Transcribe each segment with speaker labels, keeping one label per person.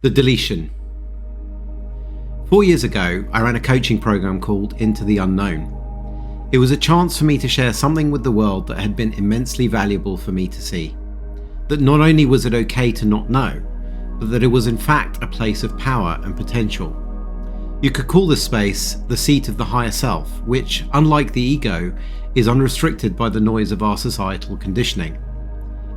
Speaker 1: The Deletion. 4 years ago, I ran a coaching program called Into the Unknown. It was a chance for me to share something with the world that had been immensely valuable for me to see. That not only was it okay to not know, but that it was in fact a place of power and potential. You could call this space the seat of the higher self, which, unlike the ego, is unrestricted by the noise of our societal conditioning.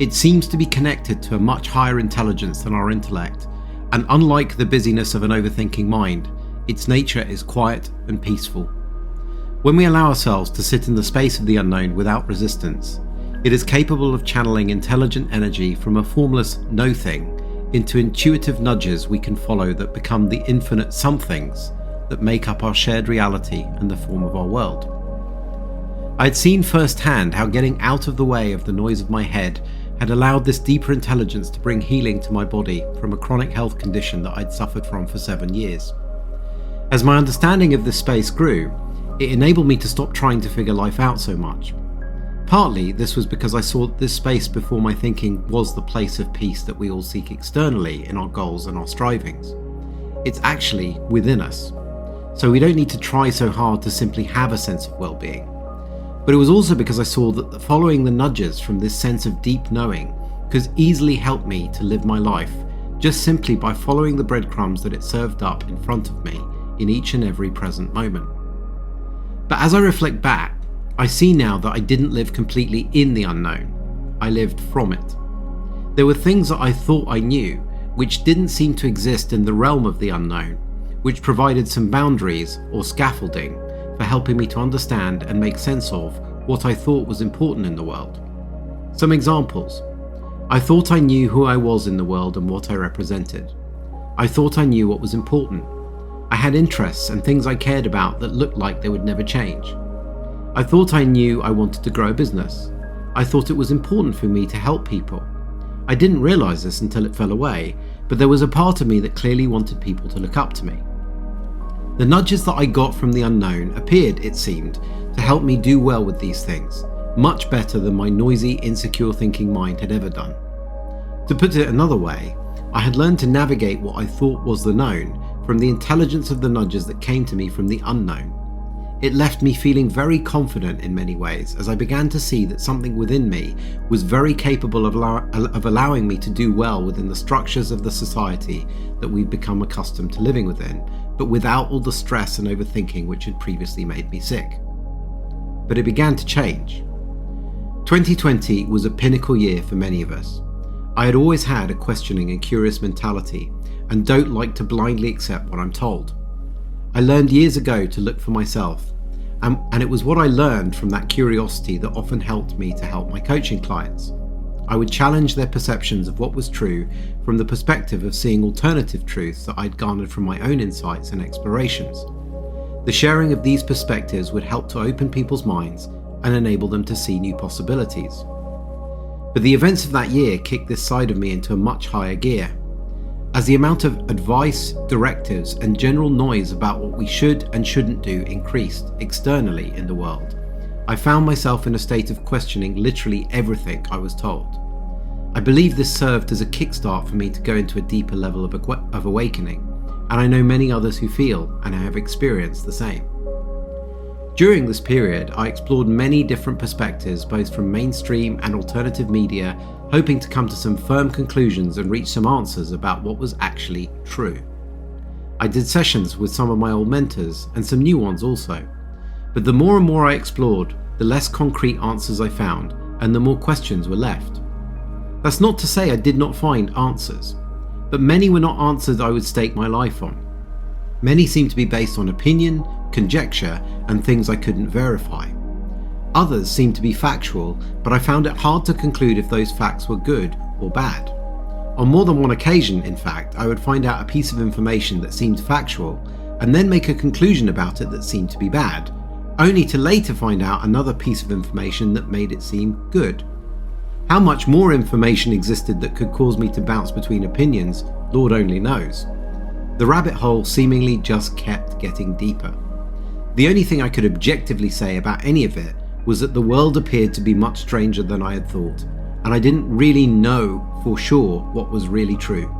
Speaker 1: It seems to be connected to a much higher intelligence than our intellect, and unlike the busyness of an overthinking mind, its nature is quiet and peaceful. When we allow ourselves to sit in the space of the unknown without resistance, it is capable of channeling intelligent energy from a formless no thing into intuitive nudges we can follow that become the infinite somethings that make up our shared reality and the form of our world. I had seen firsthand how getting out of the way of the noise of my head had allowed this deeper intelligence to bring healing to my body from a chronic health condition that I'd suffered from for 7 years. As my understanding of this space grew, it enabled me to stop trying to figure life out so much. Partly this was because I saw this space before my thinking was the place of peace that we all seek externally in our goals and our strivings. It's actually within us, so we don't need to try so hard to simply have a sense of well-being. But it was also because I saw that following the nudges from this sense of deep knowing could easily help me to live my life just simply by following the breadcrumbs that it served up in front of me in each and every present moment. But as I reflect back, I see now that I didn't live completely in the unknown. I lived from it. There were things that I thought I knew which didn't seem to exist in the realm of the unknown, which provided some boundaries or scaffolding for helping me to understand and make sense of what I thought was important in the world. Some examples. I thought I knew who I was in the world and what I represented. I thought I knew what was important. I had interests and things I cared about that looked like they would never change. I thought I knew I wanted to grow a business. I thought it was important for me to help people. I didn't realize this until it fell away, but there was a part of me that clearly wanted people to look up to me. The nudges that I got from the unknown appeared, it seemed, to help me do well with these things, much better than my noisy, insecure thinking mind had ever done. To put it another way, I had learned to navigate what I thought was the known from the intelligence of the nudges that came to me from the unknown. It left me feeling very confident in many ways as I began to see that something within me was very capable of allowing me to do well within the structures of the society that we've become accustomed to living within, but without all the stress and overthinking which had previously made me sick. But it began to change. 2020 was a pinnacle year for many of us. I had always had a questioning and curious mentality and don't like to blindly accept what I'm told. I learned years ago to look for myself, and it was what I learned from that curiosity that often helped me to help my coaching clients. I would challenge their perceptions of what was true from the perspective of seeing alternative truths that I'd garnered from my own insights and explorations. The sharing of these perspectives would help to open people's minds and enable them to see new possibilities. But the events of that year kicked this side of me into a much higher gear. As the amount of advice, directives, and general noise about what we should and shouldn't do increased externally in the world, I found myself in a state of questioning literally everything I was told. I believe this served as a kickstart for me to go into a deeper level of awakening, and I know many others who feel and have experienced the same. During this period, I explored many different perspectives both from mainstream and alternative media, hoping to come to some firm conclusions and reach some answers about what was actually true. I did sessions with some of my old mentors and some new ones also, but the more and more I explored, the less concrete answers I found and the more questions were left. That's not to say I did not find answers, but many were not answers I would stake my life on. Many seemed to be based on opinion, conjecture, and things I couldn't verify. Others seemed to be factual, but I found it hard to conclude if those facts were good or bad. On more than one occasion, in fact, I would find out a piece of information that seemed factual and then make a conclusion about it that seemed to be bad, only to later find out another piece of information that made it seem good. How much more information existed that could cause me to bounce between opinions, Lord only knows. The rabbit hole seemingly just kept getting deeper. The only thing I could objectively say about any of it was that the world appeared to be much stranger than I had thought, and I didn't really know for sure what was really true.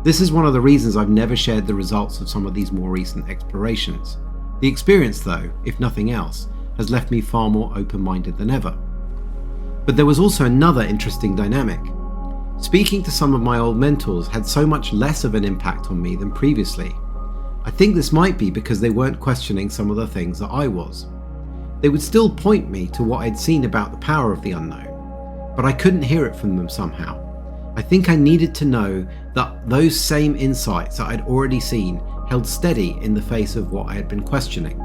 Speaker 1: This is one of the reasons I've never shared the results of some of these more recent explorations. The experience, though, if nothing else, has left me far more open-minded than ever. But there was also another interesting dynamic. Speaking to some of my old mentors had so much less of an impact on me than previously. I think this might be because they weren't questioning some of the things that I was. They would still point me to what I'd seen about the power of the unknown, but I couldn't hear it from them somehow. I think I needed to know that those same insights that I'd already seen held steady in the face of what I had been questioning.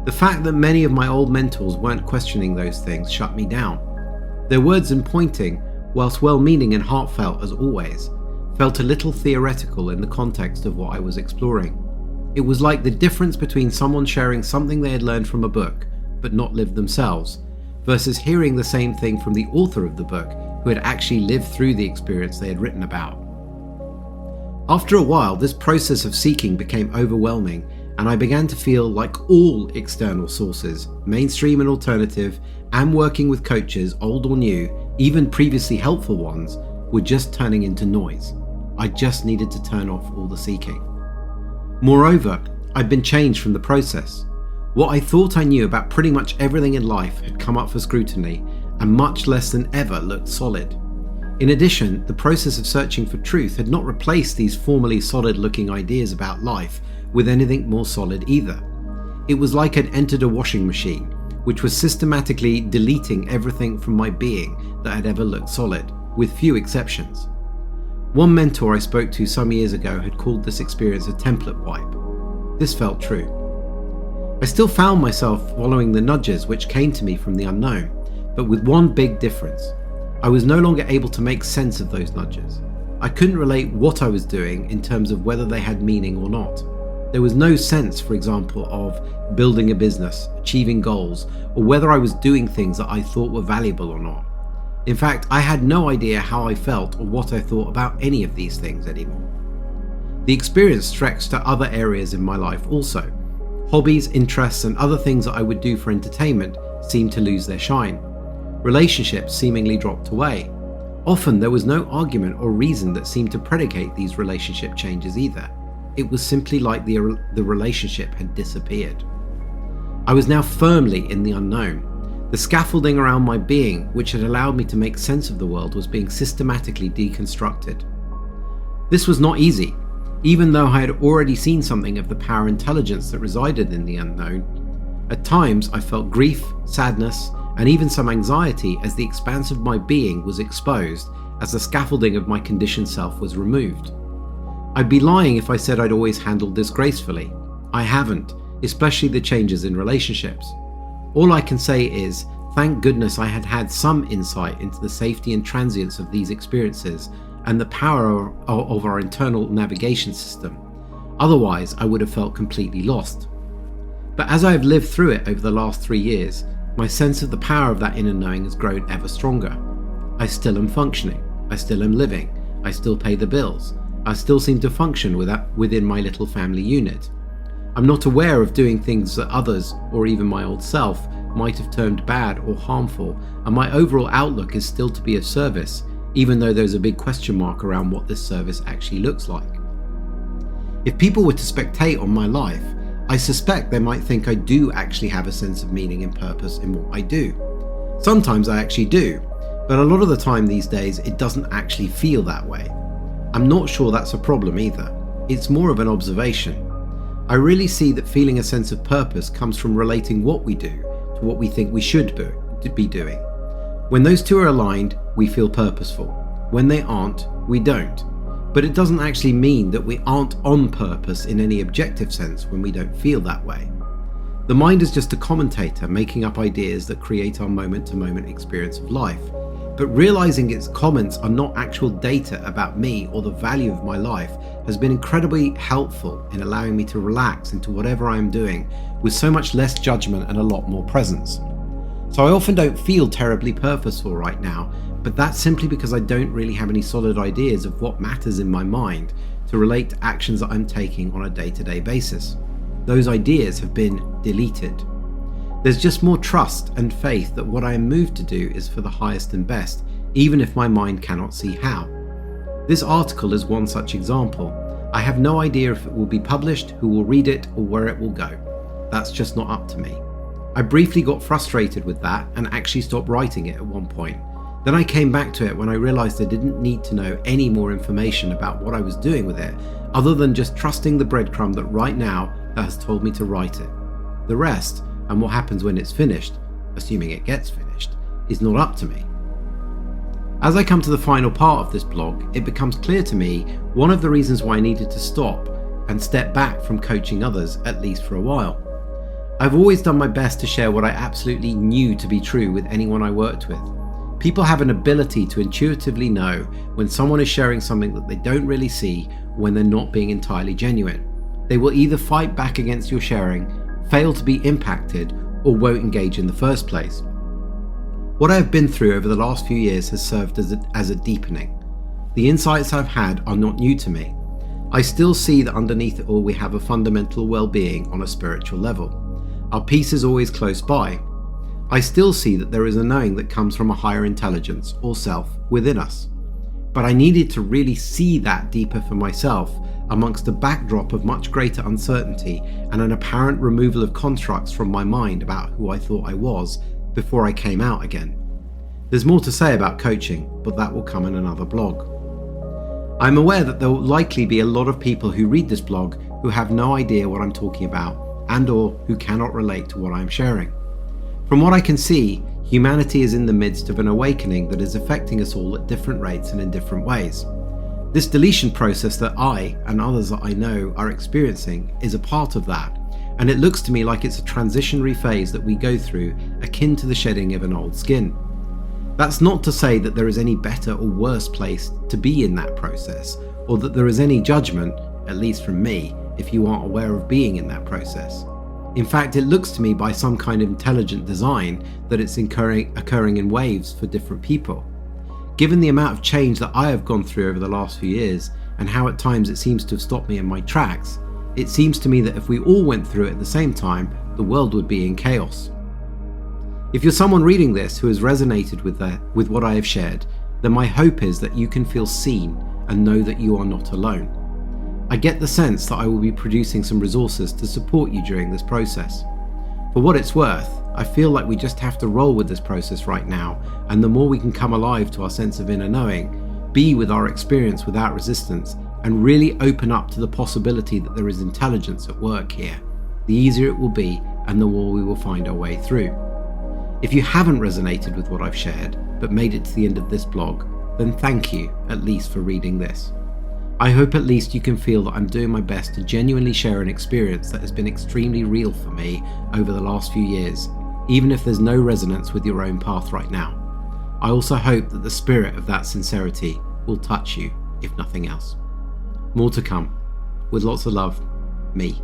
Speaker 1: The fact that many of my old mentors weren't questioning those things shut me down. Their words and pointing, whilst well-meaning and heartfelt as always, felt a little theoretical in the context of what I was exploring. It was like the difference between someone sharing something they had learned from a book but not lived themselves, versus hearing the same thing from the author of the book who had actually lived through the experience they had written about. After a while, this process of seeking became overwhelming, and I began to feel like all external sources, mainstream and alternative, and working with coaches, old or new, even previously helpful ones, were just turning into noise. I just needed to turn off all the seeking. Moreover, I'd been changed from the process. What I thought I knew about pretty much everything in life had come up for scrutiny, and much less than ever looked solid. In addition, the process of searching for truth had not replaced these formerly solid-looking ideas about life with anything more solid either. It was like I'd entered a washing machine, which was systematically deleting everything from my being that had ever looked solid, with few exceptions. One mentor I spoke to some years ago had called this experience a template wipe. This felt true. I still found myself following the nudges which came to me from the unknown, but with one big difference. I was no longer able to make sense of those nudges. I couldn't relate what I was doing in terms of whether they had meaning or not. There was no sense, for example, of building a business, achieving goals, or whether I was doing things that I thought were valuable or not. In fact, I had no idea how I felt or what I thought about any of these things anymore. The experience stretched to other areas in my life also. Hobbies, interests, and other things that I would do for entertainment seemed to lose their shine. Relationships seemingly dropped away. Often there was no argument or reason that seemed to predicate these relationship changes either. It was simply like the relationship had disappeared. I was now firmly in the unknown. The scaffolding around my being, which had allowed me to make sense of the world, was being systematically deconstructed. This was not easy. Even though I had already seen something of the power intelligence that resided in the unknown, at times I felt grief, sadness, and even some anxiety as the expanse of my being was exposed, as the scaffolding of my conditioned self was removed. I'd be lying if I said I'd always handled this gracefully. I haven't, especially the changes in relationships. All I can say is, thank goodness I had had some insight into the safety and transience of these experiences and the power of our internal navigation system. Otherwise, I would have felt completely lost. But as I have lived through it over the last 3 years, my sense of the power of that inner knowing has grown ever stronger. I still am functioning. I still am living. I still pay the bills. I still seem to function within my little family unit. I'm not aware of doing things that others, or even my old self, might have termed bad or harmful, and my overall outlook is still to be of service, even though there's a big question mark around what this service actually looks like. If people were to spectate on my life, I suspect they might think I do actually have a sense of meaning and purpose in what I do. Sometimes I actually do, but a lot of the time these days it doesn't actually feel that way. I'm not sure that's a problem either. It's more of an observation. I really see that feeling a sense of purpose comes from relating what we do to what we think we should be doing. When those two are aligned, we feel purposeful. When they aren't, we don't. But it doesn't actually mean that we aren't on purpose in any objective sense when we don't feel that way. The mind is just a commentator making up ideas that create our moment-to-moment experience of life. But realizing its comments are not actual data about me or the value of my life has been incredibly helpful in allowing me to relax into whatever I am doing with so much less judgment and a lot more presence. So I often don't feel terribly purposeful right now, but that's simply because I don't really have any solid ideas of what matters in my mind to relate to actions that I'm taking on a day-to-day basis. Those ideas have been deleted. There's just more trust and faith that what I am moved to do is for the highest and best, even if my mind cannot see how. This article is one such example. I have no idea if it will be published, who will read it, or where it will go. That's just not up to me. I briefly got frustrated with that and actually stopped writing it at one point. Then I came back to it when I realised I didn't need to know any more information about what I was doing with it, other than just trusting the breadcrumb that right now that has told me to write it. The rest, and what happens when it's finished, assuming it gets finished, is not up to me. As I come to the final part of this blog, it becomes clear to me one of the reasons why I needed to stop and step back from coaching others, at least for a while. I've always done my best to share what I absolutely knew to be true with anyone I worked with. People have an ability to intuitively know when someone is sharing something that they don't really see, when they're not being entirely genuine. They will either fight back against your sharing, fail to be impacted, or won't engage in the first place. What I have been through over the last few years has served as a deepening. The insights I've had are not new to me. I still see that underneath it all we have a fundamental well-being on a spiritual level. Our peace is always close by. I still see that there is a knowing that comes from a higher intelligence or self within us. But I needed to really see that deeper for myself amongst a backdrop of much greater uncertainty and an apparent removal of constructs from my mind about who I thought I was before I came out again. There's more to say about coaching, but that will come in another blog. I'm aware that there will likely be a lot of people who read this blog who have no idea what I'm talking about and or who cannot relate to what I'm sharing. From what I can see, humanity is in the midst of an awakening that is affecting us all at different rates and in different ways. This deletion process that I and others that I know are experiencing is a part of that, and it looks to me like it's a transitionary phase that we go through akin to the shedding of an old skin. That's not to say that there is any better or worse place to be in that process, or that there is any judgment, at least from me, if you aren't aware of being in that process. In fact, it looks to me by some kind of intelligent design that it's occurring in waves for different people. Given the amount of change that I have gone through over the last few years, and how at times it seems to have stopped me in my tracks, it seems to me that if we all went through it at the same time, the world would be in chaos. If you're someone reading this who has resonated with what I have shared, then my hope is that you can feel seen and know that you are not alone. I get the sense that I will be producing some resources to support you during this process. For what it's worth, I feel like we just have to roll with this process right now, and the more we can come alive to our sense of inner knowing, be with our experience without resistance, and really open up to the possibility that there is intelligence at work here, the easier it will be and the more we will find our way through. If you haven't resonated with what I've shared, but made it to the end of this blog, then thank you at least for reading this. I hope at least you can feel that I'm doing my best to genuinely share an experience that has been extremely real for me over the last few years, even if there's no resonance with your own path right now. I also hope that the spirit of that sincerity will touch you, if nothing else. More to come. With lots of love, me.